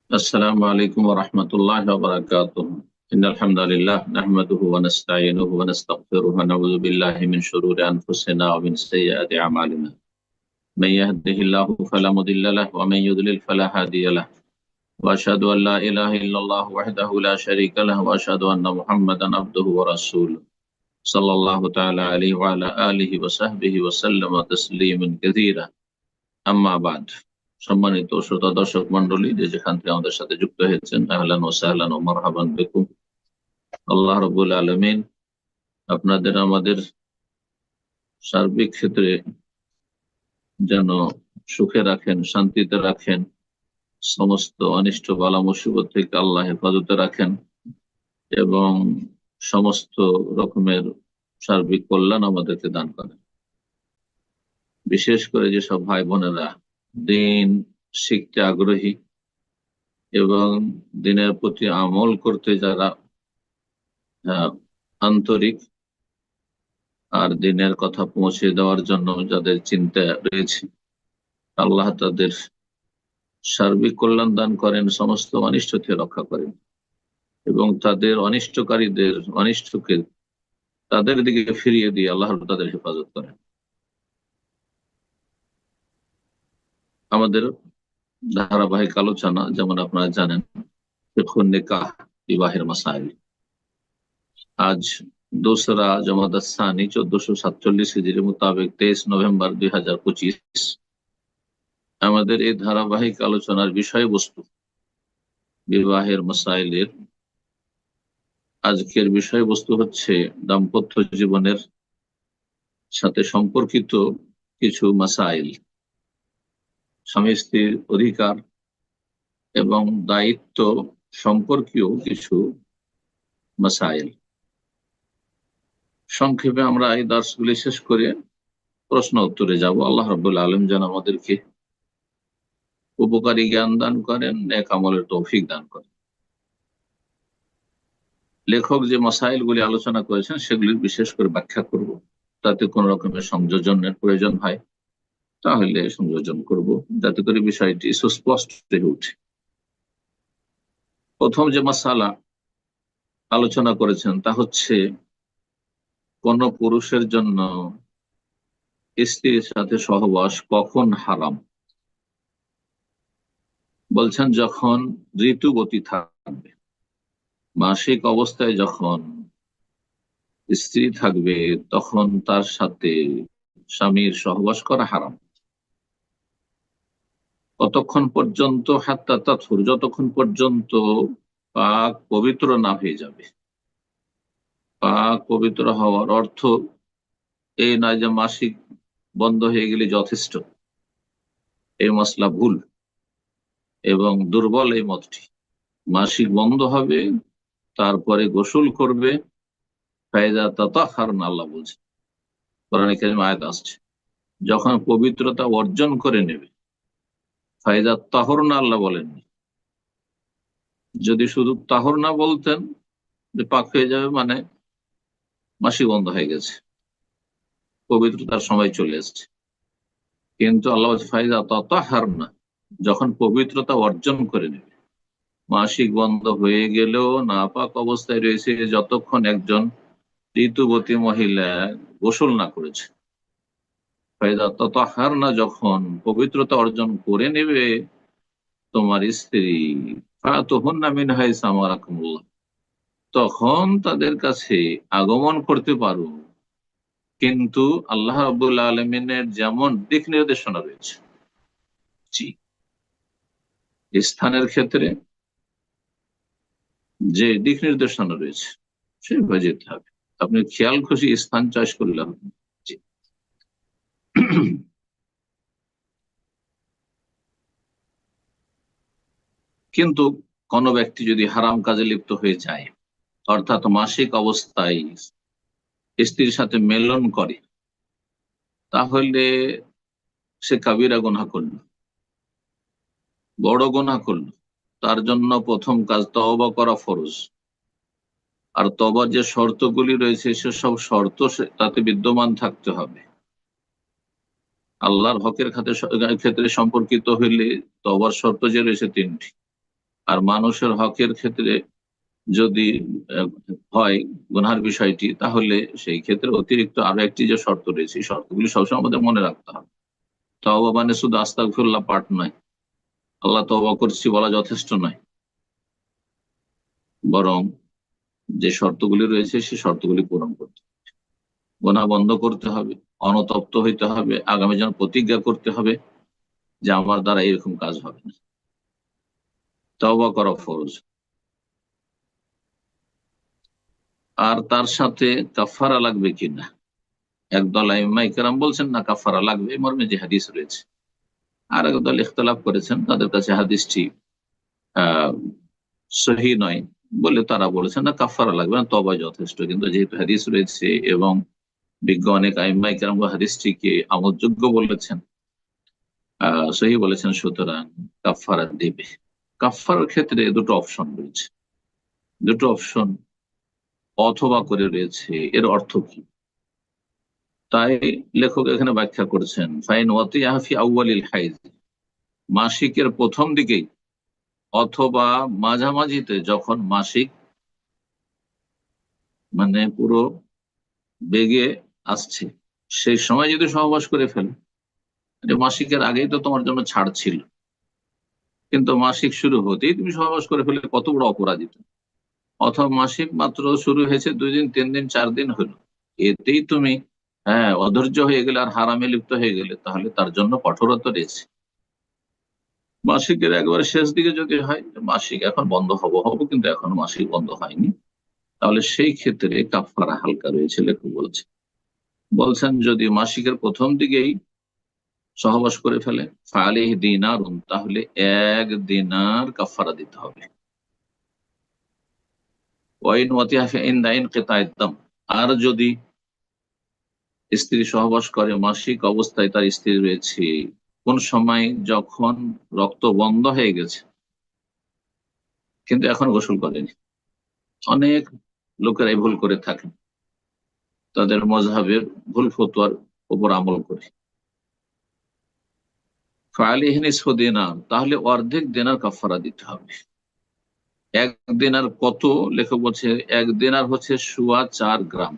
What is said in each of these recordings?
السلام عليكم ورحمة الله وبركاته. إن الحمد لله نحمده ونستعينه ونستغفره ونعوذ بالله من شرور أنفسنا ومن سيئات أعمالنا. من يهده الله فلا مضل له ومن يضلل فلا هادي له. وأشهد أن لا إله إلا الله وحده لا شريك له وأشهد أن محمدا عبده ورسوله صلى الله تعالى عليه وعلى آله وصحبه وسلم تسليما كثيرا. আম্মা বাদ। সম্মানিত শ্রোতা দর্শক মন্ডলী, যে যেখান থেকে আমাদের সাথে যুক্ত হয়েছেন, আহলান ওয়া সাহলান ওয়া মারহাবান বিকুম। আল্লাহ রাব্বুল আলামিন আপনাদের আমাদের সার্বিক ক্ষেত্রে যেন সুখে রাখেন, শান্তিতে রাখেন, সমস্ত অনিষ্ট বালা মুসিবত থেকে আল্লাহ হেফাজতে রাখেন এবং সমস্ত রকমের সার্বিক কল্যাণ আমাদেরকে দান করেন। বিশেষ করে যেসব ভাই বোনেরা দিন শিখতে আগ্রহী এবং দিনের প্রতি আমল করতে যারা আন্তরিক, আর দিনের কথা পৌঁছে দেওয়ার জন্য যাদের চিন্তা রয়েছে, আল্লাহ তাদের সার্বিক কল্যাণ দান করেন, সমস্ত অনিষ্ট থেকে রক্ষা করেন এবং তাদের অনিষ্টকারীদের অনিষ্টকে তাদের দিকে ফিরিয়ে দিয়ে আল্লাহ তাদের হেফাজত করেন। আমাদের ধারাবাহিক আলোচনা, যেমন আপনারা জানেন, ফিকহুন নিকাহ, বিবাহের মাসাইল। আজ দোসরা জমাদ আস-সানি 1447 হিজরি মোতাবেক 23 নভেম্বর 2025 আমাদের এই ধারাবাহিক আলোচনার বিষয়বস্তু বিবাহের মাসাইলের আজকের বিষয়বস্তু হচ্ছে দাম্পত্য জীবনের সাথে সম্পর্কিত কিছু মাসাইল, স্বামী স্ত্রীর অধিকার এবং দায়িত্ব সম্পর্কীয় কিছু মাসাইল। সংক্ষেপে আমরা এই দার্সগুলি শেষ করে প্রশ্ন উত্তরে যাব। আল্লাহ রাব্বুল আলামিন যেন আমাদেরকে উপকারী জ্ঞান দান করেন, নেক আমলের তৌফিক দান করেন। লেখক যে মাসাইলগুলি আলোচনা করেছেন সেগুলি বিশেষ করে ব্যাখ্যা করব, তাতে কোন রকমের সংযোজনের প্রয়োজন হয় তাহলে সংযোজন করব, যাতে করে বিষয়টি সুস্পষ্ট হয়ে ওঠে। প্রথম যে মাসালা আলোচনা করেছেন তা হচ্ছে কোন পুরুষের জন্য স্ত্রীর সাথে সহবাস কখন হারাম। বলছেন যখন ঋতুগতি থাকবে, মাসিক অবস্থায় যখন স্ত্রী থাকবে তখন তার সাথে স্বামীর সহবাস করা হারাম। কতক্ষণ পর্যন্ত? হাত্তা তাতহুর, যতক্ষণ পর্যন্ত পাক পবিত্র না হয়ে যাবে। পাক পবিত্র হওয়ার অর্থ এই নয় যে মাসিক বন্ধ হয়ে গেলে যথেষ্ট। এই মসলা ভুল এবং দুর্বল এই মতটি। মাসিক বন্ধ হবে, তারপরে গোসল করবে। ফায়দা তাতাহহারনা, আল্লাহ বলছে, কোরআনে কারিমে আয়াত আসছে, যখন পবিত্রতা অর্জন করে নেবে। ফায়দা তাহরনা আল্লাহ বলেননি। যদি শুধু তাহর না বলতেন যে পাক হয়ে যাবে, মানে মাসিক বন্ধ হয়ে গেছে, পবিত্রতার সময় চলে এসছে। কিন্তু আল্লাহ ফায়দা তাতাহহারনা, যখন পবিত্রতা অর্জন করে নেবে। মাসিক বন্ধ হয়ে গেলেও নাপাক অবস্থায় রয়েছে যতক্ষণ একজন ঋতুবতী মহিলা গোসল না করেছে। ফায়দা তাতাহহারনা, যখন পবিত্রতা অর্জন করে নেবে তোমার স্ত্রী, ফাতুহুন্না মিন হাইসু আমারাকুমুল্লাহ, তখন তাদের কাছে আগমন করতে পারো, কিন্তু আল্লাহ রাব্বুল আলামিনের যেমন দিক নির্দেশনা রয়েছে। জি, স্থানের ক্ষেত্রে যে দিক নির্দেশনা রয়েছে সেভাবে যেতে হবে। আপনি খেয়াল খুশি স্থান চয়েস করলে হবে। জি। কিন্তু কোন ব্যক্তি যদি হারাম কাজে লিপ্ত হয়ে যায়, অর্থাৎ মাসিক অবস্থায় স্ত্রীর সাথে মেলন করে, তাহলে সে কাবিরা গুনাহ করল, বড় গুনাহ করল। তার জন্য প্রথম কাজ তওবা করা ফরজ। আর তওবার যে শর্তগুলি রয়েছে সেসব শর্ত তাতে বিদ্যমান থাকতে হবে। আল্লাহর হকের ক্ষেত্রে সম্পর্কিত হইলে তওবার শর্ত যে রয়েছে 3টি। আর মানুষের হকের ক্ষেত্রে যদি হয় গুনহার বিষয়টি, তাহলে সেই ক্ষেত্রে অতিরিক্ত আরো একটি যে শর্ত রয়েছে, এই শর্তগুলি সবসময় আমাদের মনে রাখতে হবে। তওবা মানে শুধু আস্তাগফিরুল্লাহ পাঠ নয়, আল্লাহ তওবা করছি বলা যথেষ্ট নয়, বরং যে শর্তগুলি রয়েছে সেই শর্তগুলি পূরণ করতে হবে। গুনাহ বন্ধ করতে হবে, অনুতপ্ত হইতে হবে, আগামী যেন প্রতিজ্ঞা করতে হবে যে আমার দ্বারা এরকম কাজ হবে না। তওবা করা ফরজ। আর তার সাথে কাফারা লাগবে কিনা, একদল আইম্মায়ে কেরাম বলছেন না কাফারা লাগবে, এই মর্মে যে হাদিস রয়েছে। আর একদল ইখতিলাফ করেছেন, তাদের কাছে হাদিসটি আহ সহি নয় বলে তারা বলেছেন না কাফারা লাগবে না, তওবা যথেষ্ট। কিন্তু যেহেতু হাদিস রয়েছে এবং বিজ্ঞ অনেক আইম্মায়ে কেরাম হাদিসটিকে আমলযোগ্য বলেছেন, সহি বলেছেন, সুতরাং কাফারা দেবে। কাফারার ক্ষেত্রে দুটো অপশন রয়েছে, দুটো অপশন অথবা করে রয়েছে। এর অর্থ কি? তাই লেখক এখানে ব্যাখ্যা করছেন, ফাইন ওয়াতিয়াহা ফি আউয়ালিল হাইজ, মাসিকের প্রথম দিকেই অথবা মাঝামাঝিতে, যখন মাসিক মানে পুরো বেগে আসছে, সেই সময় যদি সহবাস করে ফেলে, যে মাসিকের আগেই তো তোমার জন্য ছাড় ছিল, কিন্তু মাসিক শুরু হতেই তুমি সহবাস করে ফেলে, কত বড় অপরাধী তুমি। অথবা মাসিক মাত্র শুরু হয়েছে 2 দিন 3 দিন 4 দিন হলো, এতেই তুমি অধৈর্য হয়ে গেলে আর হারামে লিপ্ত হয়ে গেলে, তাহলে তার জন্য কঠোরতা রয়েছে। মাসিকের একবারে শেষ দিকে যদি হয় যে মাসিক এখন বন্ধ হবো কিন্তু এখন মাসিক বন্ধ হয়নি, তাহলে সেই ক্ষেত্রে কাফারা হালকা রয়েছে। লেখক বলছেন যদি মাসিকের প্রথম দিকেই সহবাস করে ফেলে, ফালিহ দিনার, তাহলে 1 দিনার কাফারা দিতে হবে। ওয়াইন ওয়াতিহা ফি ইনদা ইনকিতাইদ দাম, আর যদি স্ত্রী সহবাস করে মাসিক অবস্থায়, তার স্ত্রী রয়েছে, কোন সময় যখন রক্ত বন্ধ হয়ে গেছে কিন্তু এখন গোসল করেনি। অনেক লোকেরাই ভুল করে থাকেন, তাদের মজহাবের ভুল ফতোয়ার উপর আমল করে। ফালিহি নিসফু দিনার, তাহলে অর্ধেক দিনার কাফারা দিতে হবে। 1 দিনার কত? লেখক বলছে 1 দিনার হচ্ছে 4.25 গ্রাম।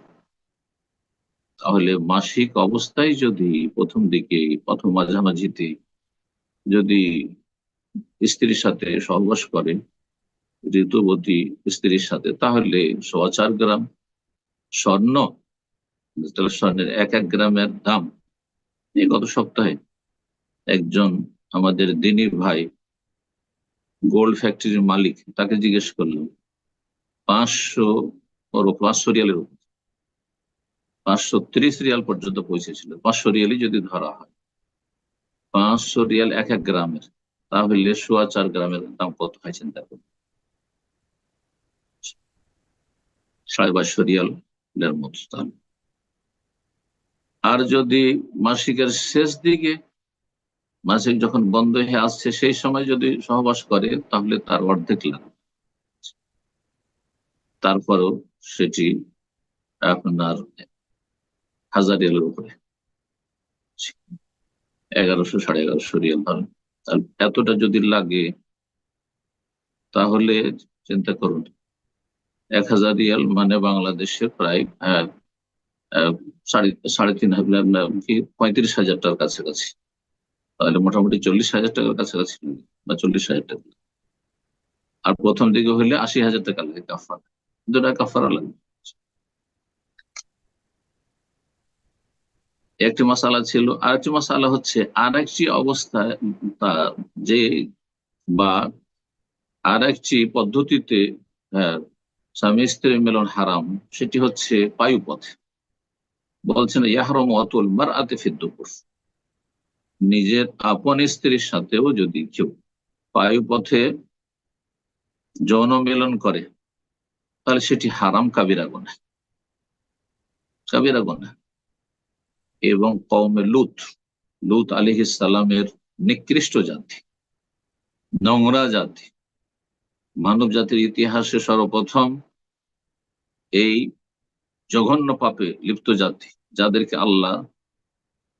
তাহলে মাসিক অবস্থায় যদি প্রথম দিকে প্রথম মাঝামাঝিতে যদি স্ত্রীর সাথে সহবাস করে, ঋতুবতী স্ত্রীর সাথে, তাহলে 4.25 গ্রাম স্বর্ণ, তাহলে স্বর্ণের 1 গ্রামের দাম। এই গত সপ্তাহে একজন আমাদের দিনী ভাই, গোল্ড ফ্যাক্টরির মালিক, তাকে জিজ্ঞেস করলাম 500 রিয়ালের উপর, 530 রিয়াল পর্যন্ত পৌঁছেছিল। 500 রিয়ালই যদি ধরা হয়, 500 রিয়াল 1 গ্রামের, তাহলে 4.25 গ্রামের দাম কত হয় চিন্তা করুন, 2250 রিয়ালের মতো। তাহলে আর যদি মাসিকের শেষ দিকে, মাসিক যখন বন্ধ হয়ে আসছে সেই সময় যদি সহবাস করে, তাহলে তার অর্ধেক লাগবে। তারপরেও সেটি আপনার 1000 রিয়ালের উপরে, 1100 1150 রিয়াল ধরেন। এতটা যদি লাগে, তাহলে চিন্তা করুন 1000 রিয়াল মানে বাংলাদেশে প্রায় আহ, সাড়ে সাড়ে 3 হাজার কি 35,000 টাকার কাছাকাছি। তাহলে মোটামুটি 40,000 টাকার কাছাকাছি লাগে, বা 40,000 টাকা। আর প্রথম দিকে হলে 80,000 টাকা লাগে কাফারা, 2 টাকা কাফারা লাগবে। একটি মাসালা ছিল। আর একটি মাসালা হচ্ছে আর একটি অবস্থায় যে বা আর একটি পদ্ধতিতে স্বামী স্ত্রী মিলন হারাম, সেটি হচ্ছে বায়ুপথে। বলছেন ইয়াহরম অতুল মার আতে ফিদ্দুপুর, নিজের আপন স্ত্রীর সাথেও যদি কেউ বায়ুপথে যৌন মিলন করে, তাহলে সেটি হারাম, কাবিরা গুনাহ, কাবিরা গুনাহ। এবং কওমে লুত, লুত আলাইহিস সালামের নিকৃষ্ট জাতি, নোংরা জাতি, মানব জাতির ইতিহাসে সর্বপ্রথম এই জঘন্য পাপে লিপ্ত জাতি, যাদেরকে আল্লাহ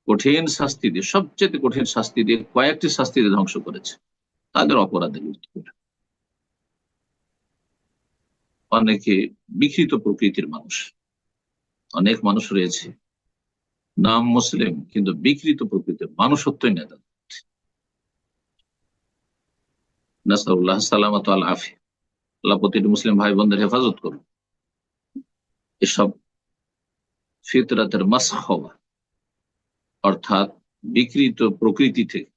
কঠিন শাস্তি দিয়ে, সবচেয়ে কঠিন শাস্তি দিয়ে, কয়েকটি শাস্তি দিয়ে ধ্বংস করেছে, তাদের অপরাধে লিপ্ত করে। অনেকে বিকৃত প্রকৃতির মানুষ, অনেক মানুষ রয়েছে নাম মুসলিম কিন্তু বিকৃত প্রকৃতির, মানুষত্বই নেই তাদের। নাসাউল্লাহ সালামত আল আফি, আল্লাহ প্রতিটি মুসলিম ভাই বোনদের হেফাজত করুন এসব ফিতরাতের মাসখ হওয়া, অর্থাৎ বিকৃত প্রকৃতি থেকে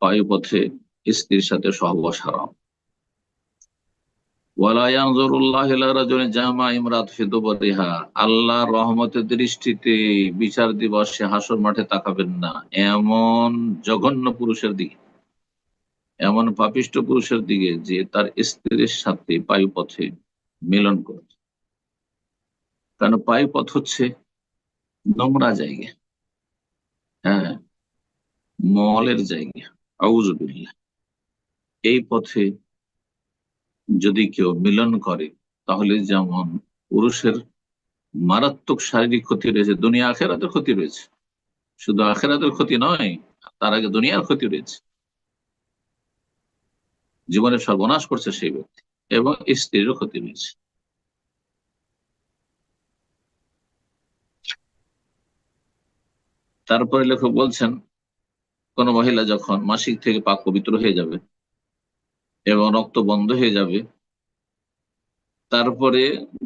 বায়ুপথে স্ত্রীর সাথে সহবাস হারাম। আল্লাহর রহমতের দৃষ্টিতে বিচার দিবসে হাসর মাঠে তাকাবেন না এমন জঘন্য পুরুষের দিকে, এমন পাপিষ্ঠ পুরুষের দিকে যে তার স্ত্রীর সাথে বায়ুপথে মিলন করে। কারণ বায়ুপথ হচ্ছে নোংরা জায়গা, হ্যাঁ, মলের জায়গা। আউযুবিল্লাহ। এই পথে যদি কেউ মিলন করে তাহলে যেমন পুরুষের মারাত্মক শারীরিক ক্ষতি রয়েছে, দুনিয়া আখেরাতের ক্ষতি রয়েছে, শুধু আখেরাতের ক্ষতি নয়, তার আগে দুনিয়ার ক্ষতি রয়েছে, জীবনের সর্বনাশ করছে সেই ব্যক্তি, এবং স্ত্রীরও ক্ষতি রয়েছে। তারপরে লেখক বলছেন, কোন মহিলা যখন মাসিক থেকে পাক পবিত্র হয়ে যাবে এবং রক্ত বন্ধ হয়ে যাবে, তারপরে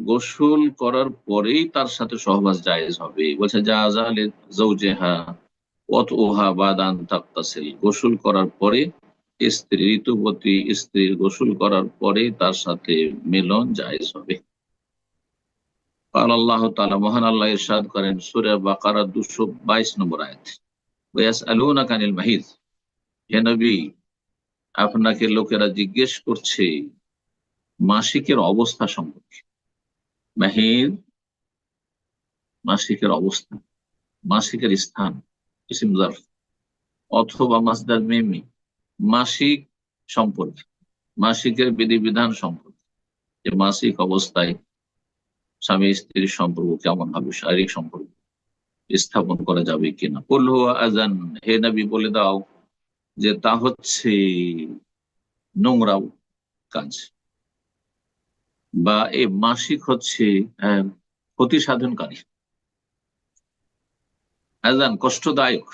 গোসল করার পরেই তার সাথে সহবাস জায়েজ হবে। বলছে জাযালে যাওজেহা ওয়াতউহা বাদান তাকতাসিল, গোসল করার পরে স্ত্রী, ঋতুবতী স্ত্রীর গোসল করার পরে তার সাথে মিলন জায়েজ হবে। আল্লাহ তাআলা, মহান আল্লাহ ইরশাদ করেন সূরা বাকারা 222 নম্বর আয়াত, ওয়াসআলুনাকা আনিল মাহিদ, হে নবী আপনাকে লোকেরা জিজ্ঞেস করছে মাসিকের অবস্থা সম্পর্কে। মাহিদ মাসিকের অবস্থা, মাসিকের স্থান, ইসিম জারফ, অথবা মাসদার মিমি, মাসিক সম্পর্কে, মাসিকের বিধিবিধান সম্পর্কে, যে মাসিক অবস্থায় স্বামী স্ত্রীর সম্পর্ক কেমন হবে, শারীরিক সম্পর্ক স্থাপন করা যাবে কিনা। কুল হুয়া আযান, হে নবী বলে দাও যে তা হচ্ছে নোংরা কাজ, বা এই মাসিক হচ্ছে ক্ষতি সাধনকারী, আযান কষ্টদায়ক,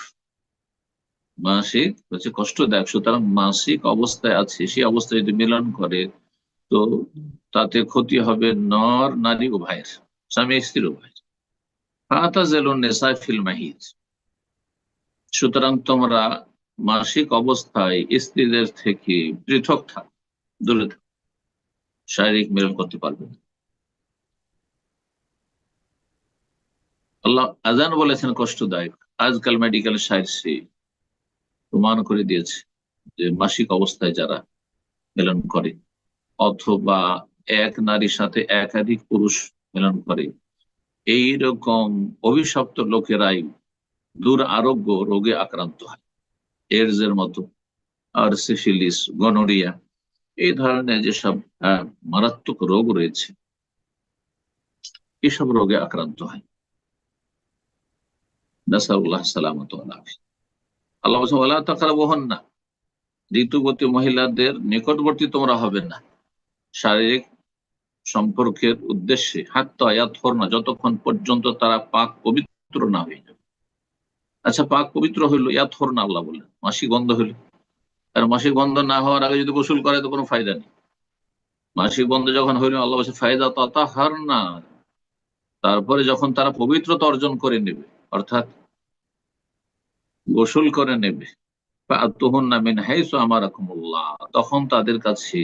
মাসিক হচ্ছে কষ্টদায়ক। সুতরাং মাসিক অবস্থায় আছে, সেই অবস্থায় যদি মিলন করে তো তাতে ক্ষতি হবে নর নারী উভয়ের, স্বামী স্ত্রী উভয়ের। ফাতাজিলুন নিসা ফিল মাহিদ, সুতরাং তোমরা মাসিক অবস্থায় স্ত্রীদের থেকে পৃথক থাক, দূরে থাক, শারীরিক মিলন করতে পারবে না। আল্লাহ আজান বলেছেন কষ্টদায়ক। আজকাল মেডিকেল সায়েন্সে প্রমাণ করে দিয়েছে যে মাসিক অবস্থায় যারা মিলন করে, অথবা এক নারীর সাথে একাধিক পুরুষ মিলন করে, এইরকম অভিশপ্ত লোকেরাই দুরারোগ্য রোগে আক্রান্ত হয়। এডস এর মতো, আর সিফিলিস, গনোরিয়া, এই ধরনের যেসব মারাত্মক রোগ রয়েছে, এসব রোগে আক্রান্ত হয়। নাসাউল্লাহ সালামত আল্লাহ। আল্লাহ বলছেন ওয়ালা তাকরাবুহুন্না, ঋতুবতী মহিলাদের নিকটবর্তী তোমরা হবে না শারীরিক সম্পর্কের উদ্দেশ্যে, হাত্তা ইয়াতহুরনা, যতক্ষণ পর্যন্ত তারা পাক পবিত্র না হয়ে যাবে। আচ্ছা, পাক পবিত্র হইলো, ইয়াতহুরনা আল্লাহ বললেন, মাসিক বন্ধ হইলো। আর মাসিক বন্ধ না হওয়ার আগে যদি গোসল করে তো কোনো ফায়দা নেই। মাসিক বন্ধ যখন হইলো, আল্লাহ বলছে ফায়দা তাতাহারনা, তারপরে যখন তারা পবিত্রতা অর্জন করে নেবে, অর্থাৎ গোসল করে নেবে, ফাআতুহুন্না মিন হাইসু আমারাকুমুল্লাহ, তখন তাদের কাছে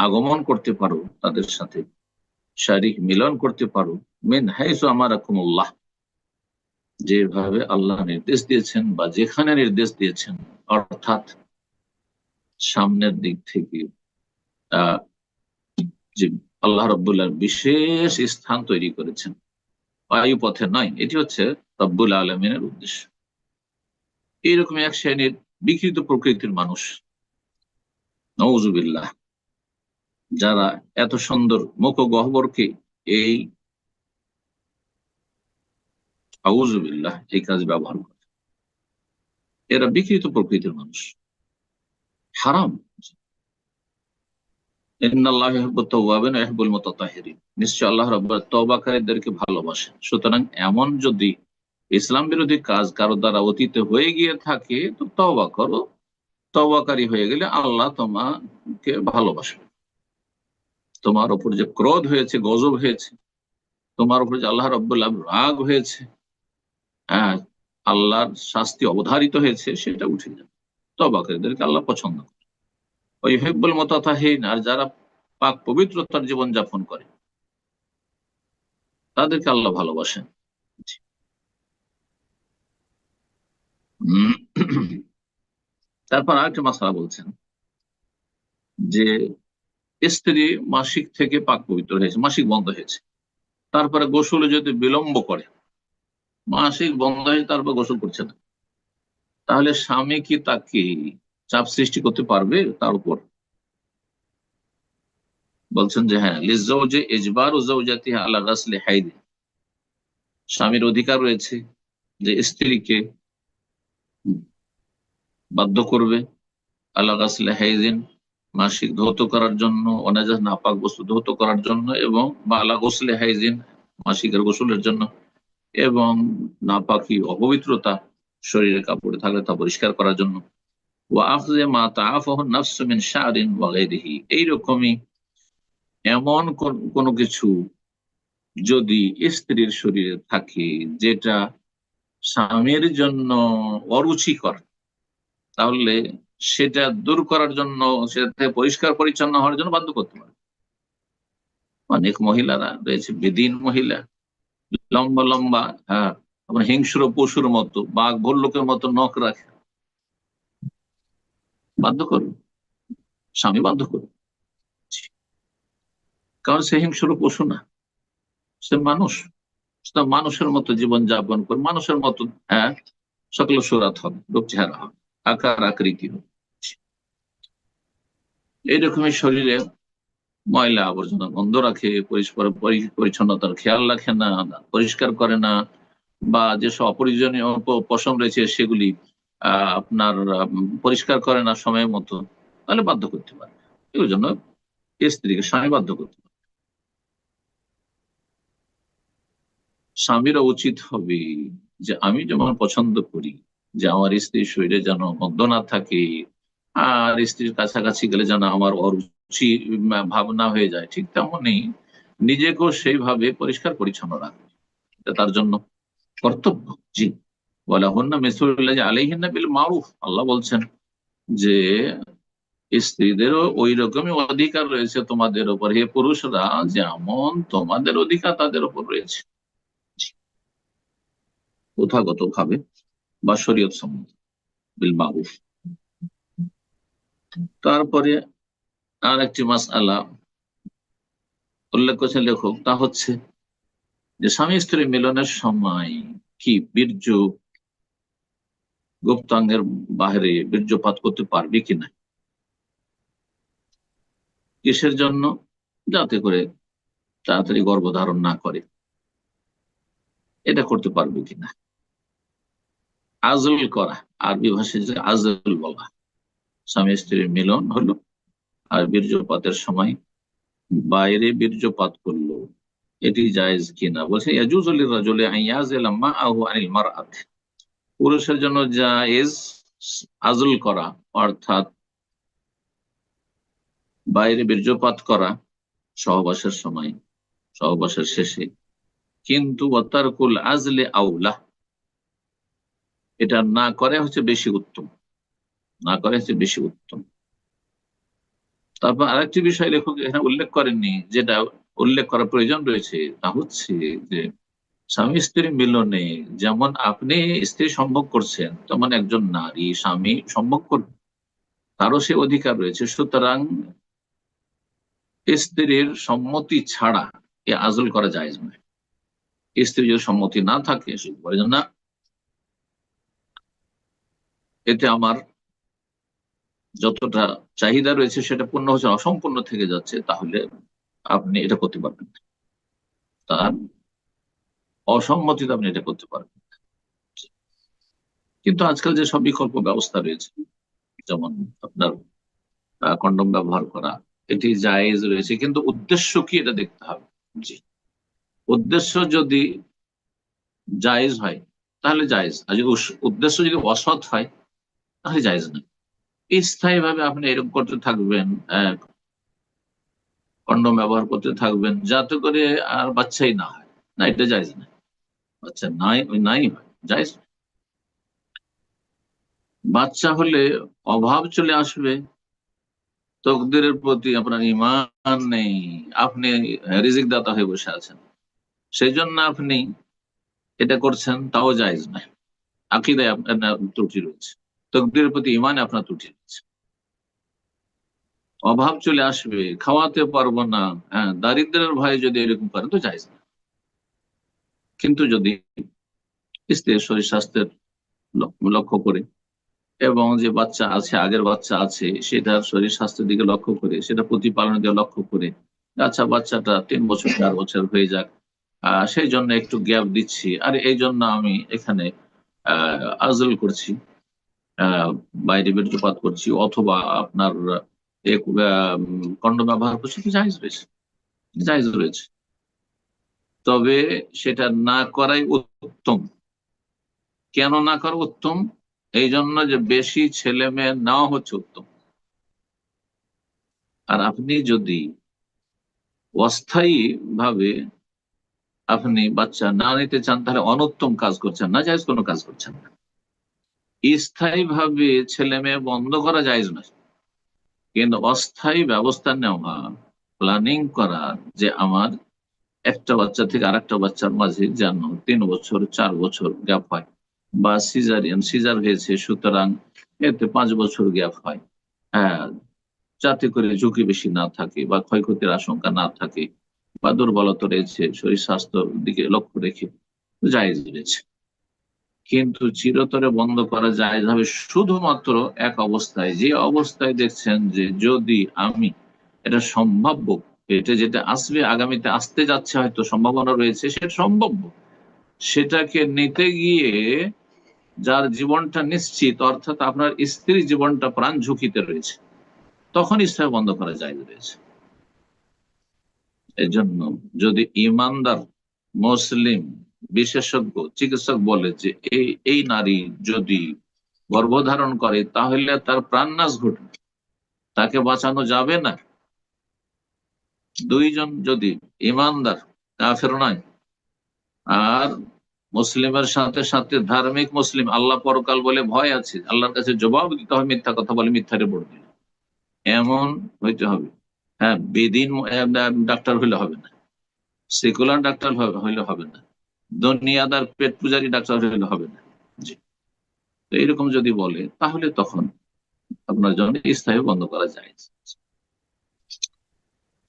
আগমন করতে পারো, তাদের সাথে শারীরিক মিলন করতে পারো, মিন হাইসু আমারাকুমুল্লাহ, যেভাবে আল্লাহ নির্দেশ দিয়েছেন বা যেখানে নির্দেশ দিয়েছেন, অর্থাৎ সামনের দিক থেকে, আহ যে আল্লাহ রাব্বুল আলামিন বিশেষ স্থান তৈরি করেছেন, বায়ু পথে নয়। এটি হচ্ছে রব্বুল আলমিনের উদ্দেশ্য। এইরকম এক শ্রেণীর বিকৃত প্রকৃতির মানুষ, নওজুবিল্লাহ, যারা এত সুন্দর মুখ গহ্বরকে এই আউজুবিল্লাহ এই কাজ ব্যবহার করে, এরা বিকৃত প্রকৃতির মানুষ, হারাম। ইন্নাল্লাহা ইউহিব্বুত তাওয়াবিন ওয়া ইউহিব্বুল মুতাতাহহিরিন, নিশ্চয় আল্লাহ রাব্বুল তওবাকারীদেরকে ভালোবাসেন। সুতরাং এমন যদি ইসলাম বিরোধী কাজ কারো দ্বারা অতীতে হয়ে গিয়ে থাকে তো তওবা করো, তওবাকারী হয়ে গেলে আল্লাহ তোমাকে ভালোবাসবে। তোমার উপর যে ক্রোধ হয়েছে, গজব হয়েছে, তোমার উপর যে আল্লাহ রাব্বুল আলামিন রাগ হয়েছে, হ্যাঁ, আল্লাহর শাস্তি অবধারিত হয়েছে, সেটা উঠে যাবে। তওবাকারীদেরকে আল্লাহ পছন্দ করে। ওয়া ইউহিব্বুল মুতাতাহহিরিন, আর যারা পাক পবিত্রতার জীবন যাপন করে তাদেরকে আল্লাহ ভালোবাসেন। উম, তারপর আরেকটা মাসআলা বলছেন যে স্ত্রী মাসিক থেকে পাক পবিত্র হয়েছে, মাসিক বন্ধ হয়েছে, তারপরে গোসলে যদি বিলম্ব করে, মাসিক বন্ধ হয়েছে তারপর গোসল করছে না, তাহলে স্বামী কি তাকে চাপ সৃষ্টি করতে পারবে তার উপর? বলছেন যে হ্যাঁ, লিজ্জাওজি ইজবারু যাওজাতিহা আলা গাসলি হাইদ, স্বামীর অধিকার রয়েছে যে স্ত্রীকে বাধ্য করবে আলা গাসলি হাইজিন, মাসিক ধৌত করার জন্য, অনাজাস নাপাক বস্তু ধৌত করার জন্য, এবং বা আলা গোসলে হাইজিন, মাসিকের গোসলের জন্য, এবং নাপাকি অপবিত্রতা শরীরের কাপড়ে থাকলে তা পরিষ্কার করার জন্য। ওয়া আখযে মা তাআফাহু নাফসু মিন শা'রিন ওয়া গায়রিহি, এইরকমই এমন কোনো কিছু যদি স্ত্রীর শরীরে থাকে যেটা স্বামীর জন্য অরুচিকর, তাহলে সেটা দূর করার জন্য, সেটা থেকে পরিষ্কার পরিচ্ছন্ন হওয়ার জন্য বাধ্য করতে পারে। অনেক মহিলারা রয়েছে বেদিন মহিলা, লম্বা লম্বা, হ্যাঁ, আপনার হিংস্র পশুর মতো, বাঘ ভল্লুকের মতো নখ রাখে, বাধ্য করবে, স্বামী বাধ্য করবে, কারণ সে হিংস্র পশু না, সে মানুষ। সে মানুষের মতো জীবন যাপন করে, মানুষের মতো, হ্যাঁ, সকল সুরাত হবে, রূপ চেহারা হবে, আকার আকৃতি হবে, এইরকমই শরীরে ময়লা আবর্জনা বন্ধ রাখে, পরিষ্কার পরিচ্ছন্নতার খেয়াল রাখে না, পরিষ্কার করে না, বা যেসব অপরিজনীয় পশম রয়েছে সেগুলি আপনার পরিষ্কার করে না সময় মতো, তাহলে বাধ্য করতে পারে। এই জন্য স্ত্রীকে স্বামী বাধ্য করতে পারে। স্বামীরা উচিত হবে যে আমি যেমন পছন্দ করি যে আমার স্ত্রীর শরীরে যেন মদ্য না থাকে, আর স্ত্রীর কাছাকাছি গেলে যেন আমার অরুচি ভাবনা হয়ে যায়, ঠিক তেমনই নিজেকেও সেইভাবে পরিষ্কার পরিচ্ছন্ন রাখবে, এটা তার জন্য কর্তব্য। জি, ওয়ালাহুন্না মিসলুল্লাহি আলাইহিন্না বিল মারুফ, আল্লাহ বলছেন যে স্ত্রীদেরও ওই রকমই অধিকার রয়েছে তোমাদের উপর, হে পুরুষরা, যেমন তোমাদের অধিকার তাদের উপর রয়েছে, প্রথাগত ভাবে বা শরীয়ত সম্মত, বিল মারুফ। তারপরে আর একটি মাসআলা উল্লেখ করেছেন লেখক, তা হচ্ছে যে স্বামী স্ত্রী মিলনের সময় কি বীর্য গুপ্তাঙ্গের বাইরে বীর্যপাত করতে পারবে কিনা, কিসের জন্য? যাতে করে তাড়াতাড়ি গর্ভধারণ না করে, এটা করতে পারবে কিনা। আজল করা, আরবি ভাষায় যে আজল বলা, স্বামী স্ত্রীর মিলন হলো আর বীর্যপাতের সময় বাইরে বীর্যপাত করলো, এটি জায়েজ কিনা। বলছে ইয়াজুজু লিররাজুলি আন ইয়াজিলা মাআহু আনিল মারআত, পুরুষের জন্য জায়েজ আজল করা, অর্থাৎ বাইরে বীর্যপাত করা সহবাসের সময়, সহবাসের শেষে, কিন্তু ওয়াতারকুল আজলে আউলা, এটা না করে হচ্ছে বেশি উত্তম, না করে হচ্ছে বেশি উত্তম। তারপর আরেকটি বিষয় লেখক এখানে উল্লেখ করেননি, যেটা উল্লেখ করার প্রয়োজন রয়েছে, তা হচ্ছে যে স্বামী স্ত্রী মিলনে যেমন আপনি স্ত্রী সম্ভোগ করছেন, তেমন একজন নারী স্বামী সম্ভোগ করবে, তারও সে অধিকার রয়েছে। সুতরাং স্ত্রীর সম্মতি ছাড়া এ আজল করা যায় না। স্ত্রী যদি সম্মতি না থাকে, সে বলে না এতে আমার যতটা চাহিদা রয়েছে সেটা পূর্ণ হচ্ছে, অসম্পূর্ণ থেকে যাচ্ছে, তাহলে আপনি এটা করতে পারবেন না, তার অসম্মতিতে আপনি এটা করতে পারবেন না। কিন্তু আজকাল যে সব বিকল্প ব্যবস্থা রয়েছে, যেমন আপনার কন্ডম ব্যবহার করা, এটি জায়েজ রয়েছে, কিন্তু উদ্দেশ্য কি এটা দেখতে হবে। জি, উদ্দেশ্য যদি জায়েজ হয় তাহলে জায়েজ, আর যদি উদ্দেশ্য যদি অসৎ হয় তাহলে জায়েজ না। স্থায়ী ভাবে আপনি এরকম করতে থাকবেন, কন্ডম ব্যবহার করতে থাকবেন যাতে করে আর বাচ্চাই না হয়, না, এটা জায়েজ না। বাচ্চা নাই নাই হয় জায়েজ। বাচ্চা হলে অভাব চলে আসবে, তকদিরের প্রতি আপনার ঈমান নেই, আপনি রিজিক দাতা হয়ে বসে আছেন, সেই জন্য আপনি এটা করছেন, তাও জায়েজ নাই। আকীদায় আপনার ত্রুটি রয়েছে, তকদিরের প্রতি ঈমানে আপনার ত্রুটি রয়েছে। অভাব চলে আসবে, খাওয়াতে পারবো না, হ্যাঁ, দারিদ্রের ভয়ে যদি এরকম করেন তো জায়েজ না। কিন্তু যদি স্ত্রীর শরীর স্বাস্থ্যের লক্ষ্য করে, এবং যে বাচ্চা আছে, আগের বাচ্চা আছে, সেটার শরীর স্বাস্থ্যের দিকে লক্ষ্য করে, সেটা প্রতিপালনের দিকে লক্ষ্য করে, আচ্ছা বাচ্চাটা 3 বছর 4 বছর হয়ে যাক, সেই জন্য একটু গ্যাপ দিচ্ছি, আর এই জন্য আমি এখানে আজল করছি, আহ, বাইরে বীর্যপাত করছি, অথবা আপনার কন্ডম ব্যবহার করছি, তো জায়েজ রয়েছে, জায়েজ রয়েছে। তবে সেটা না করাই উত্তম। কেন না করা উত্তম? এই জন্য যে বেশি ছেলে মেয়ে নেওয়া হচ্ছে উত্তম। আর আপনি যদি অস্থায়ী ভাবে আপনি বাচ্চা না নিতে চান, তাহলে অনুত্তম কাজ করছেন না, জায়েজ কোনো কাজ করছেন না। স্থায়ী ভাবে ছেলে মেয়ে বন্ধ করা জায়েজ নয়, কিন্তু অস্থায়ী ব্যবস্থা নেওয়া, প্ল্যানিং করা, যে আমার একটা বাচ্চা থেকে আরেকটা বাচ্চার মাঝে যেন 3 বছর 4 বছর গ্যাপ হয়, বা সিজার হয়েছে সুতরাং এতে 5 বছর গ্যাপ হয়, হ্যাঁ, যাতে করে ঝুঁকি বেশি না থাকে বা ক্ষয়ক্ষতির আশঙ্কা না থাকে, বা দুর্বলতা রয়েছে, শরীর স্বাস্থ্যের দিকে লক্ষ্য রেখে জায়েজ রয়েছে। কিন্তু চিরতরে বন্ধ করা জায়েজ হবে শুধুমাত্র এক অবস্থায়, যে অবস্থায় দেখছেন যে যদি আমি এটা সম্ভাব্য, এটা যেটা আসবে আগামীতে আসতে যাচ্ছে, হয়তো সম্ভাবনা রয়েছে, সেটা সম্ভাব্য, সেটাকে নিতে গিয়ে যার জীবনটা নিশ্চিত, অর্থাৎ আপনার স্ত্রীর জীবনটা প্রাণ ঝুঁকিতে রয়েছে, তখন স্থায়ী বন্ধ করা জায়েজ রয়েছে। এজন্য যদি ইমানদার মুসলিম বিশেষজ্ঞ চিকিৎসক বলে যে এই এই নারী যদি গর্ভধারণ করে তাহলে তার প্রাণনাশ ঘটবে, তাকে বাঁচানো যাবে না, দুইজন যদি ইমানদার, কাফের নয়, আর মুসলিমের সাথে সাথে ধার্মিক মুসলিম, আল্লাহ পরকাল বলে ভয় আছে, আল্লাহর কাছে জবাব দিতে হবে, মিথ্যা কথা বলে মিথ্যা রিপোর্ট দিলে, এমন হইতে হবে। হ্যাঁ, বেদিন ডাক্তার হইলে হবে না, সেকুলার ডাক্তার হইলে হবে না, দুনিয়াদার পেট পূজারি ডাক্তার হইলে হবে না। জি, তো এরকম যদি বলে তাহলে তখন আপনার জন্য স্থায়ী বন্ধ করা যায়।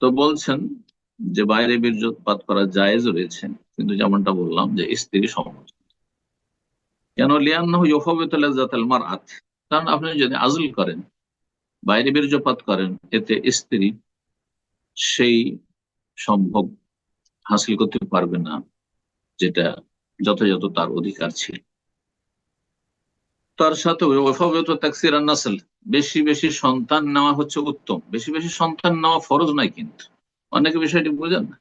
তো বলছেন যে বাইরে বীর্যপাত করা জায়েজ রয়েছে, কিন্তু যেমনটা বললাম যে স্ত্রী সম্মত। কেন? লিয়ান্নাহু ইউফাউবিতু লাযাতাল মারআত, কারণ আপনি যদি আজল করেন, বাইরে বীর্যপাত করেন, এতে স্ত্রী সেই সম্ভোগ হাসিল করতে পারবে না, যেটা যথাযথ তার অধিকার ছিল। তার সাথে বেশি বেশি সন্তান নেওয়া হচ্ছে উত্তম। বেশি বেশি সন্তান নেওয়া ফরজ নাই, কিন্তু অনেকে বিষয়টি বুঝেন না।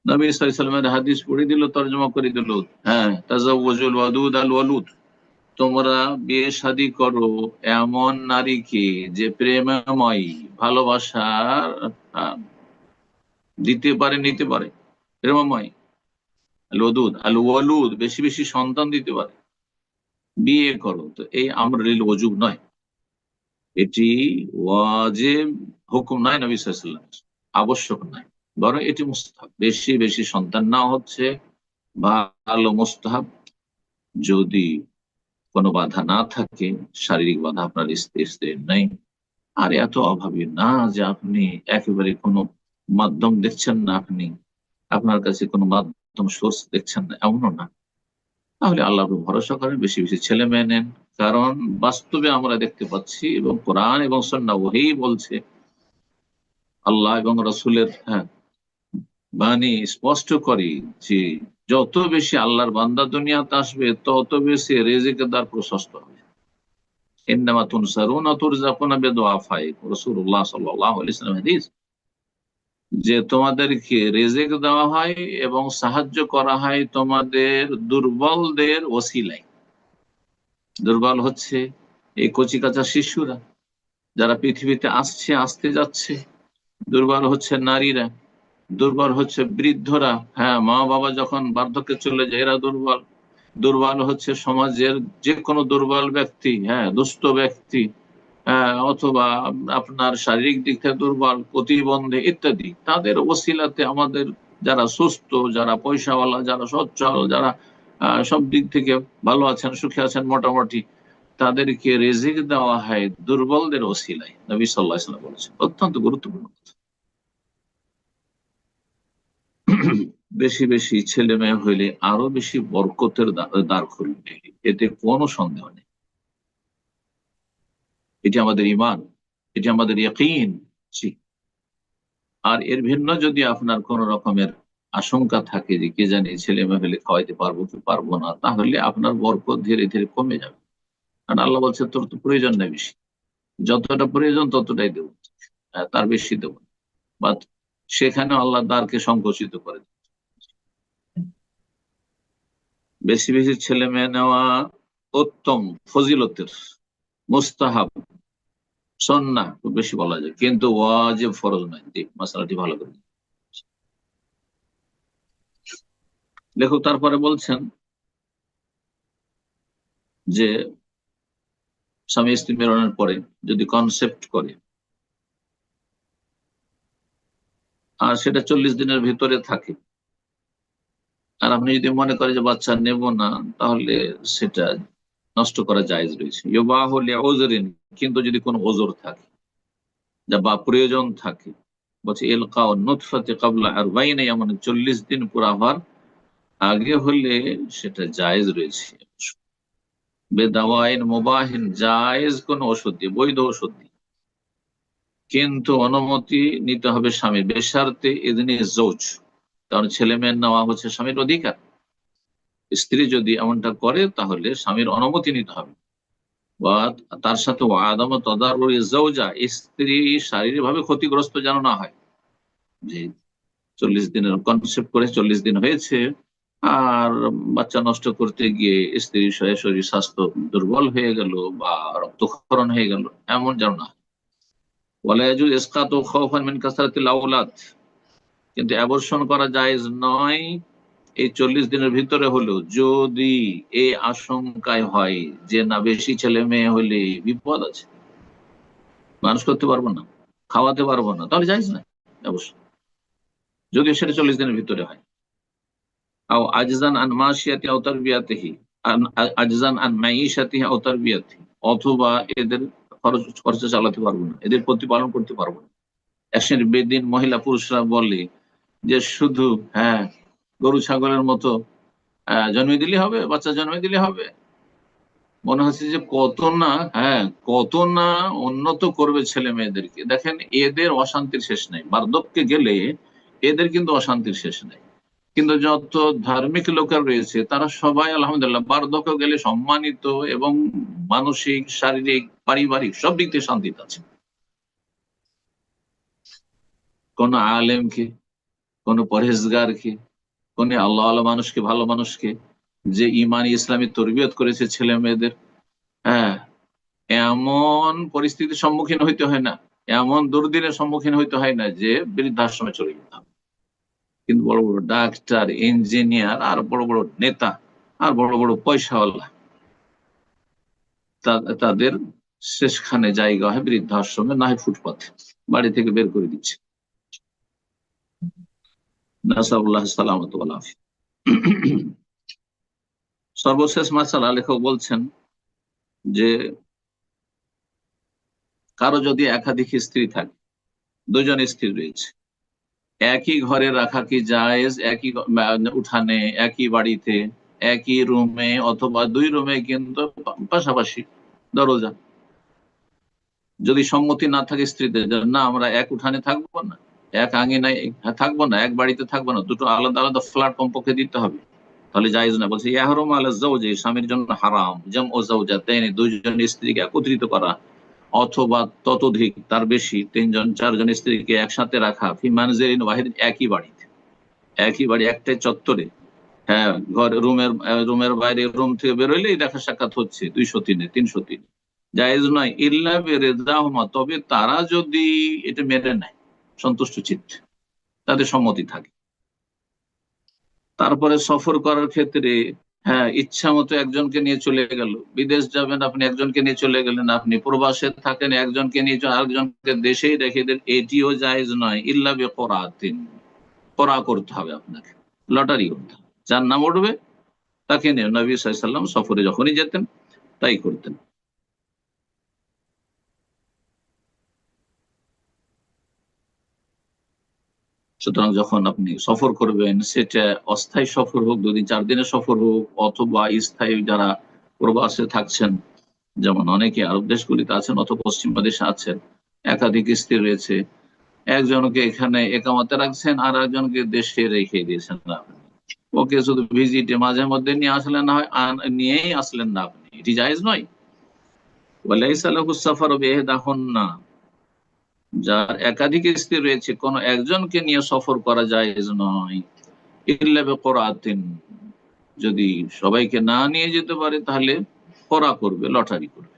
নবী সাল্লাল্লাহু আলাইহি ওয়াসাল্লামের হাদিস পড়ে দিল, তর্জমা করে দিল, হ্যাঁ, তাজাওয়াজুল ওয়াদুদ আল ওয়ালুদ, তোমরা বিয়ে শাদী করো এমন নারীকে যে প্রেমময়ী, ভালোবাসার আহ, দিতে পারে, নিতে পারে, প্রেমময়, আল ওয়াদুদ আল ওয়ালুদ, বেশি বেশি সন্তান দিতে পারে, বিয়ে করো। তো এই আমরিল ওয়াজুব নয়, এটি ওয়াজিব হুকুম নয় নবী সাল্লাল্লাহু আলাইহি ওয়াসাল্লাম, আবশ্যক নয়, বরং এটি মুস্তাহাব। বেশি বেশি সন্তান না হচ্ছে ভালো, মুস্তাহাব, যদি কোনো বাধা না থাকে, শারীরিক বাধা আপনার স্ত্রীর নেই, আর এত অভাবী না যে আপনি একেবারে কোনো মাধ্যম দেখছেন না, আপনি আপনার কাছে কোনো মাধ্যম সোর্স দেখছেন না, এমনও না, তাহলে আল্লাহর উপর ভরসা করেন, বেশি বেশি ছেলে মেয়ে নেন। কারণ বাস্তবে আমরা দেখতে পাচ্ছি, এবং কোরআন এবং সুন্নাহ ওহী বলছে, আল্লাহ এবং রাসূলের বাণী স্পষ্ট করে যে যত বেশি আল্লাহর বান্দা দুনিয়াতে আসবে, তত বেশি রিজিকের দ্বার প্রশস্ত হবে। ইন্নামা তুনসারুনা তুরজাকুনা বিদুআফাইকুম, রাসূলুল্লাহ সাল্লাল্লাহু আলাইহি ওয়াসাল্লাম হাদিস, যে তোমাদেরকে রিজিক দেওয়া হয় এবং সাহায্য করা হয় তোমাদের দুর্বলদের ওসিলায়। দুর্বল হচ্ছে এই কচিকাঁচা শিশুরা যারা পৃথিবীতে আসতে যাচ্ছে, দুর্বল হচ্ছে নারীরা, দুর্বল হচ্ছে বৃদ্ধরা, হ্যাঁ মা বাবা যখন বার্ধক্যে চলে যায় এরা দুর্বল, দুর্বল হচ্ছে সমাজের যে কোনো দুর্বল ব্যক্তি, হ্যাঁ দুস্থ ব্যক্তি, অথবা আপনার শারীরিক দিক থেকে দুর্বল, প্রতিবন্ধী ইত্যাদি, তাদের ওসিলাতে আমাদের যারা সুস্থ, যারা পয়সাওয়ালা, যারা সচ্ছল, যারা সব দিক থেকে ভালো আছেন, সুখে আছেন মোটামুটি, তাদেরকে রিজিক দেওয়া হয় দুর্বলদের ওসিলায়। নবী সাল্লাল্লাহু আলাইহি ওয়াসাল্লাম বলেছেন, অত্যন্ত গুরুত্বপূর্ণ কথা। বেশি বেশি ছেলে মেয়ে হইলে আরো বেশি বরকতের দ্বার খুলবে, এতে কোনো সন্দেহ নেই। এটি আমাদের ঈমান, এটি আমাদের ইয়াকিন। জি। আর এর ভিন্ন যদি আপনার কোন রকমের আশঙ্কা থাকে যে কে জানি ছেলে মেয়ে হলে খাওয়াইতে পারবো কি পারবো না, তাহলে আপনার বরকত ধীরে ধীরে কমে যাবে। কারণ আল্লাহ বলছে তোর তো প্রয়োজন নেই বেশি, যতটা প্রয়োজন ততটাই দেবো, তার বেশি দেবো না। বা সেখানে আল্লাহ দ্বারকে সংকুচিত করে দেবে। বেশি বেশি ছেলে মেয়ে নেওয়া উত্তম, ফজিলতের, মুস্তাহাব, সুন্নাহ খুব বেশি বলা যায়, কিন্তু ওয়াজিব, ফরজ নয়। জি, মাসালাটি ভালো করে লেখক তারপরে বলছেন যে স্বামী স্ত্রী মিলনের পরে যদি কনসেপ্ট করে আর সেটা 40 দিনের ভিতরে থাকে, আর আপনি যদি মনে করেন যে বাচ্চা নেব না, তাহলে সেটা নষ্ট করা জায়েজ রয়েছে। ইউবাহু লিউযরিন, কিন্তু যদি কোনো ওজর থাকে যা বা প্রয়োজন থাকে, বলছে ইলকাউ নুতফাতি ক্বাবলা 40 ইয়ামান, 40 দিন পুরা হওয়ার আগে হলে সেটা জায়েজ রয়েছে। বেদাওয়াইন মুবাহিন, জায়েজ কোন ওষুধ দিয়ে, বৈধ ওষুধ দিয়ে, কিন্তু অনুমতি নিতে হবে স্বামীর, বেশারতে ইযনি যৌজ, কারণ ছেলে মেয়ের নেওয়া হচ্ছে স্বামীর অধিকার। স্ত্রী যদি এমনটা করে তাহলে স্বামীর অনুমতি নিতে হবে। বা তার সাথে আদম তদারুরি যৌজা, স্ত্রী শারীরিক ভাবে ক্ষতিগ্রস্ত যেন না হয়, যে 40 দিনের কনসেপ্ট করে 40 দিন হয়েছে আর বাচ্চা নষ্ট করতে গিয়ে স্ত্রীর শরীর স্বাস্থ্য দুর্বল হয়ে গেল বা রক্তক্ষরণ হয়ে গেল, এমন যেন না। ওয়ালা ইয়াজুজ ইসকাতু খাওফান মিন কাসরাতিল আওলাদ, কিন্তু অ্যাবর্শন করা জায়েজ নয় এই 40 দিনের ভিতরে হলেও, যদি এই আশঙ্কায় হয় যে না বেশি ছেলে মেয়ে হলে বিপদ আছে, মানুষ করতে পারবো না, খাওয়াতে পারবো না, তাহলে জায়েজ না অবশ্য, যদিও সেটা 40 দিনের ভিতরে হয়। আও আজজান আন মাশিয়াতি আও তারবিয়াতিহি, আজজান আন মাইশাতিহি আও তারবিয়াতিহি, অথবা এদের খরচা চালাতে পারবো না, এদের প্রতিপালন করতে পারবো না। এক শ্রেণীর বেদিন মহিলা পুরুষরা বলে যে শুধু হ্যাঁ গরু ছাগলের মতো জন্মে দিলে হবে, বাচ্চা জন্মে দিলে হবে। মনে হচ্ছে যে কত না, হ্যাঁ কত না উন্নত করবে ছেলে মেয়েদেরকে। দেখেন এদের অশান্তির শেষ নেই, বার্ধক্যে গেলে এদের কিন্তু অশান্তির শেষ নেই। কিন্তু যত ধার্মিক লোকের রয়েছে তারা সবাই আলহামদুলিল্লাহ বার্ধক্য গেলে সম্মানিত এবং মানসিক, শারীরিক, পারিবারিক সব দিক থেকে শান্তিতে আছে। কোন আলেমকে, কোন পরহেজগারকে, কোন আল্লাহ আল্লাহ মানুষকে, ভালো মানুষকে, যে ইমানি ইসলামী তরবিয়ত করেছে ছেলে মেয়েদের, হ্যাঁ এমন পরিস্থিতির সম্মুখীন হইতে হয় না, এমন দুর্দিনের সম্মুখীন হইতে হয় না যে বৃদ্ধাশ্রমে চলে যেতে হবে। কিন্তু বড় বড় ডাক্তার, ইঞ্জিনিয়ার, আর বড় বড় নেতা, আর বড় বড় পয়সাওয়ালা, তাদের শেষখানে জায়গা হয় বৃদ্ধাশ্রমে, না হয় ফুটপাথে, বাড়ি থেকে বের করে দিচ্ছে। নাসাউল্লাহ সালামত ওয়াল আফিয়া। সর্বশেষ মাসালা লেখক বলছেন যে কারো যদি একাধিক স্ত্রী থাকে, দুজন স্ত্রী রয়েছে, একই ঘরে রাখা কি জায়েজ? একই উঠানে, একই বাড়িতে, একই রুমে, অথবা 2 রুমে কিন্তু পাশাপাশি দরজা, যদি সম্মতি না থাকে স্ত্রীদের, না আমরা এক উঠানে থাকবো না, এক আঙিনায় থাকবো না, এক বাড়িতে থাকবো না, দুটো আলাদা আলাদা ফ্ল্যাট কমপক্ষে দিতে হবে, তাহলে জায়েজ না। বলছে ইয়াহরুমু আলা যাওজি, স্বামীর জন্য হারাম জামউ যাওজাতাইন, দুইজন স্ত্রীকে একত্রিত করা অথবা ততোধিক তার বেশি, তিনজন চারজন স্ত্রীকে একসাথে রাখা, ফি মানজিলিন ওয়াহিদিন, একই বাড়িতে, একই বাড়ি একটাই চত্বরে। হ্যাঁ, ঘর রুমের বাইরে, রুম থেকে বেরোলেই দেখা সাক্ষাৎ হচ্ছে 203-এ 303। জায়েজ নয় ইল্লা বিরিদাহুমা, তবে তারা যদি এটা মেনে নেয় সন্তুষ্ট চিত্তে, তাদের সম্মতি থাকে। তারপরে সফর করার ক্ষেত্রে, হ্যাঁ, ইচ্ছা মতো একজনকে নিয়ে চলে গেল, বিদেশ যাবেন আপনি, একজনকে নিয়ে চলে গেলেন, আপনি প্রবাসে থাকেন, একজনকে নিয়ে আরেকজনকে দেশেই রেখে দেন, এটিও জায়েজ নয় ইল্লা বিকরাতিন, করা করতে হবে আপনাকে, লটারি করতে হবে, যার নাম উঠবে তাকে নিয়ে। নবী সাল্লাল্লাহু আলাইহি ওয়াসাল্লাম সফরে যখনই যেতেন তাই করতেন। সুতরাং যখন আপনি সফর করবেন, সেটা অস্থায়ী সফর হোক, 2 দিন 4 দিনের সফর হোক, অথবা স্থায়ী যারা প্রবাসে থাকছেন, যেমন অনেকে আরব দেশগুলিতে আছেন অথবা পশ্চিমা দেশে আছেন, একাধিক স্ত্রী রয়েছে, একজনকে এখানে একামতে রাখছেন আর একজনকে দেশে রেখে দিয়েছেন না আপনি। ওকে শুধু ভিজিটে মাঝে মধ্যে নিয়ে আসলেন, না হয় নিয়েই আসলেন না আপনি, এটি জায়েজ নয়। ওয়ালাইসা লাহু সাফারু বিইহদাহুন্না, যার একাধিক স্ত্রী রয়েছে, কোন একজনকে নিয়ে সফর করা জায়েজ নয় ইল্লা বিকরাতিন, যদি সবাইকে না নিয়ে যেতে পারে তাহলে করা করবে, লটারি করবে।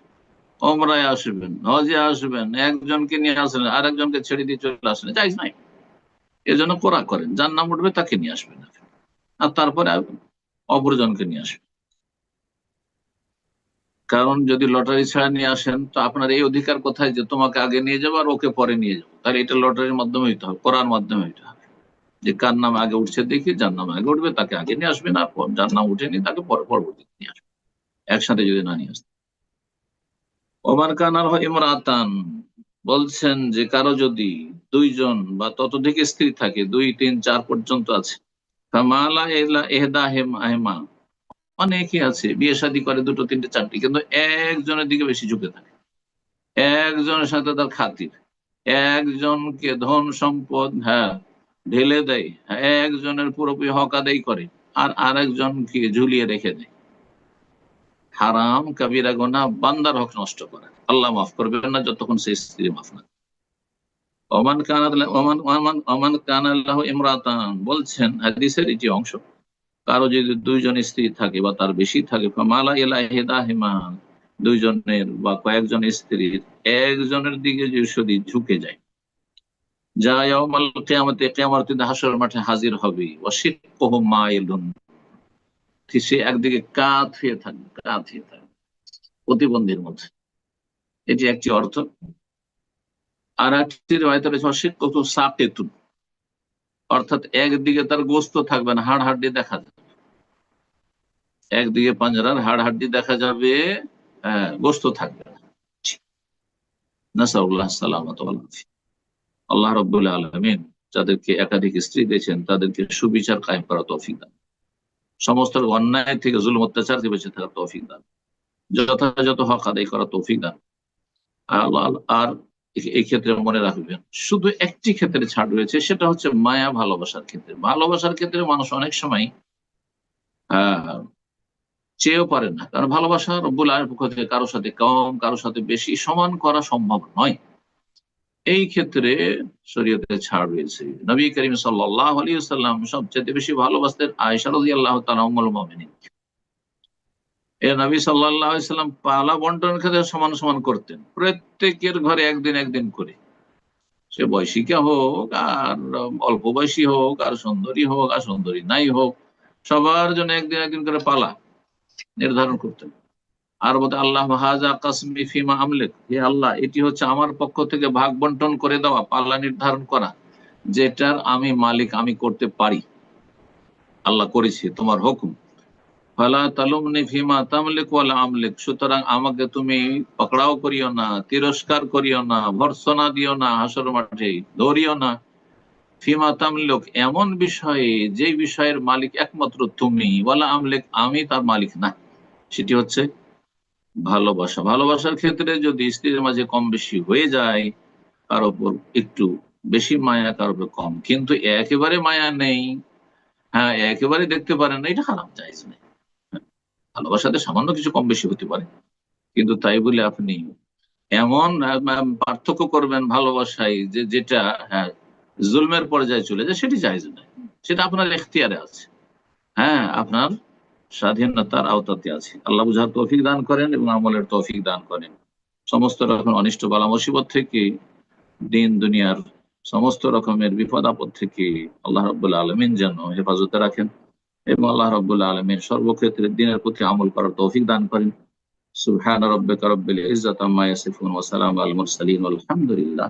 ওমরায় আসবেন, হজে আসবেন, একজনকে নিয়ে আসলেন আর একজনকে ছেড়ে দিয়ে চলে আসলেন, জায়েজ নাই। এজন্য করা করেন, যার নাম উঠবে তাকে নিয়ে আসবেন, আর তারপরে অপরজনকে নিয়ে আসবেন। কারণ যদি লটারি ছাড়া নিয়ে আসেন, তো আপনার এই অধিকার কোথায় যে তোমাকে আগে নিয়ে যাবো আর ওকে পরে নিয়ে যাবো? তাহলে এটা লটারির মাধ্যমে হইতে হবে, করার মাধ্যমে হইতে হবে, যে কার নাম আগে উঠছে দেখি, যার নাম আগে উঠবে তাকে আগে নিয়ে আসবেন, আর যার নাম উঠেনি তাকে পরে পরবর্তীতে নিয়ে আসবেন, একসাথে যদি না নিয়ে আসতে। ওমান কানার হয় ইমরাতান, বলছেন যে কারো যদি দুইজন বা ততোধিক স্ত্রী থাকে, 2 3 4 পর্যন্ত আছে, ফামালা ইলা ইহদা হেমা, অনেকে আছে বিয়ে শাদী করে 2 3 4টি, কিন্তু একজনের দিকে বেশি ঝুঁকে থাকে, একজনের সাথে তার খাতির, একজনকে ধন সম্পদ, হ্যাঁ, ঢেলে দেয়, একজনের পুরোপুরি হক আদায় করে, আর আরেকজনকে ঝুলিয়ে রেখে দেয়। হারাম কাবিরা গুনাহ, বান্দার হক নষ্ট করে, আল্লাহ মাফ করবেন না যতক্ষণ সেই স্ত্রী মাফ না। ওমান কানা লাহু ইমরাতান, বলছেন হাদিসের এটি অংশ, কারো যদি 2জন স্ত্রী থাকে বা তার বেশি থাকে, ফামালা ইলা ইহদাহিমা, দুইজনের বা কয়েকজন স্ত্রীর একজনের দিকে যদি ঝুঁকে যায়, যা ইয়াউমাল কিয়ামতে, কিয়ামতের দিন হাসরের মাঠে হাজির হবে, ওয়াশিক্কুহু মাইলুন, সে একদিকে কাত হয়ে থাকবে, কাত হয়ে থাকবে, প্রতিবন্ধীর মধ্যে, এটি একটি অর্থ। আর একটি রয়েছে ওয়াশিক্কুহু সাকিতুন, অর্থাৎ একদিকে তার গোস্ত থাকবে না, হাড় হাড্ডি দেখা যাবে, একদিকে পাঞ্জরার হাড় হাড্ডি দেখা যাবে, গোস্ত থাকবে না। নাসাউল্লাহ সালামাত ওয়াল আফিয়া। আল্লাহ রাব্বুল আলামিন যাদেরকে একাধিক স্ত্রী দিয়েছেন তাদেরকে সুবিচার কায়েম করা তৌফিক দান, সমস্ত অন্যায় থেকে, জুলুম অত্যাচার থেকে বেঁচে থাকার তৌফিক দান, যথাযথ হক আদায় করা তৌফিক দান। আর এই ক্ষেত্রে মনে রাখবেন, শুধু একটি ক্ষেত্রে ছাড় রয়েছে, সেটা হচ্ছে মায়া ভালোবাসার ক্ষেত্রে। ভালোবাসার ক্ষেত্রে মানুষ অনেক সময় আহ চেয়েও পারে না, কারণ ভালোবাসা রব্বুল আলামিনের পক্ষ থেকে কারোর সাথে কম, কারোর সাথে বেশি, সমান করা সম্ভব নয়। এই ক্ষেত্রে শরীয়তে ছাড় রয়েছে। নবী করিম সাল্লাল্লাহু আলাইহি ওয়াসাল্লাম সবচেয়ে বেশি ভালোবাসতেন আয়েশা রাদিয়াল্লাহু তাআলা উম্মুল মুমিনিন। নবী সাল্লাল্লাহু আলাইহি ওয়াসাল্লাম পালা বন্টনের ক্ষেত্রে সমান সমান করতেন, প্রত্যেকের ঘরে একদিন একদিন করে, সে বয়সিকা হোক আর অল্প বয়সী হোক, আর সুন্দরী হোক আর সুন্দরী নাই হোক, সবার জন্য একদিন একদিন করে পালা নির্ধারণ করতেন। আর বলতে আল্লাহ হাজা কাসমি ফিমা আমলেক, হে আল্লাহ, এটি হচ্ছে আমার পক্ষ থেকে ভাগ বন্টন করে দেওয়া, পাল্লা নির্ধারণ করা, যেটার আমি মালিক, আমি করতে পারি, আল্লাহ করেছি তোমার হুকুম। ফালা তালুমনি ফিমা তামলিক ওয়ালা আমলিক, সুতরাং আমাকে তুমি পকড়াও করিও না, তিরস্কার করিও না, ভর্ৎসনা দিও না, হাসর মাঠে ধরিও না, ফিমা তামলিক, এমন বিষয়ে যে বিষয়ের মালিক একমাত্র তুমি, ওয়ালা আমলিক, আমি তার মালিক না। সেটি হচ্ছে ভালোবাসা। ভালোবাসার ক্ষেত্রে যদি স্ত্রীর মাঝে কম বেশি হয়ে যায়, কারো উপর একটু বেশি মায়া, কারো উপর কম, কিন্তু একেবারে মায়া নেই, হ্যাঁ, একেবারে দেখতে পারেন না, এটা হারাম, জায়েজ নেই। ভালোবাসাতে সামান্য কিছু কম বেশি হতে পারে, কিন্তু তাই বলে আপনি এমন পার্থক্য করবেন ভালোবাসায় যে যেটা, হ্যাঁ, জুলমের পর্যায়ে চলে যায়, সেটি জায়েজ নয়। সেটা আপনার এখতিয়ারে আছে, হ্যাঁ, আপনার স্বাধীনতার আওতাতে আছে। আল্লাহ বুঝার তৌফিক দান করেন এবং আমলের তৌফিক দান করেন। সমস্ত রকম অনিষ্ট বালা মুসিবত থেকে, দিন দুনিয়ার সমস্ত রকমের বিপদ আপদ থেকে আল্লাহ রাব্বুল আলামিন যেন হেফাজতে রাখেন, এবং আল্লাহ রাব্বুল আলামিন সর্বক্ষেত্রে দিনের প্রতি আমল করার তৌফিক দান করেন। সুবহান রাব্বিকা রাব্বিল ইজ্জাতি আম্মা ইয়াসিফুন ওয়া সালামুন আলাল মুরসালিন ওয়ালহামদুলিল্লাহ।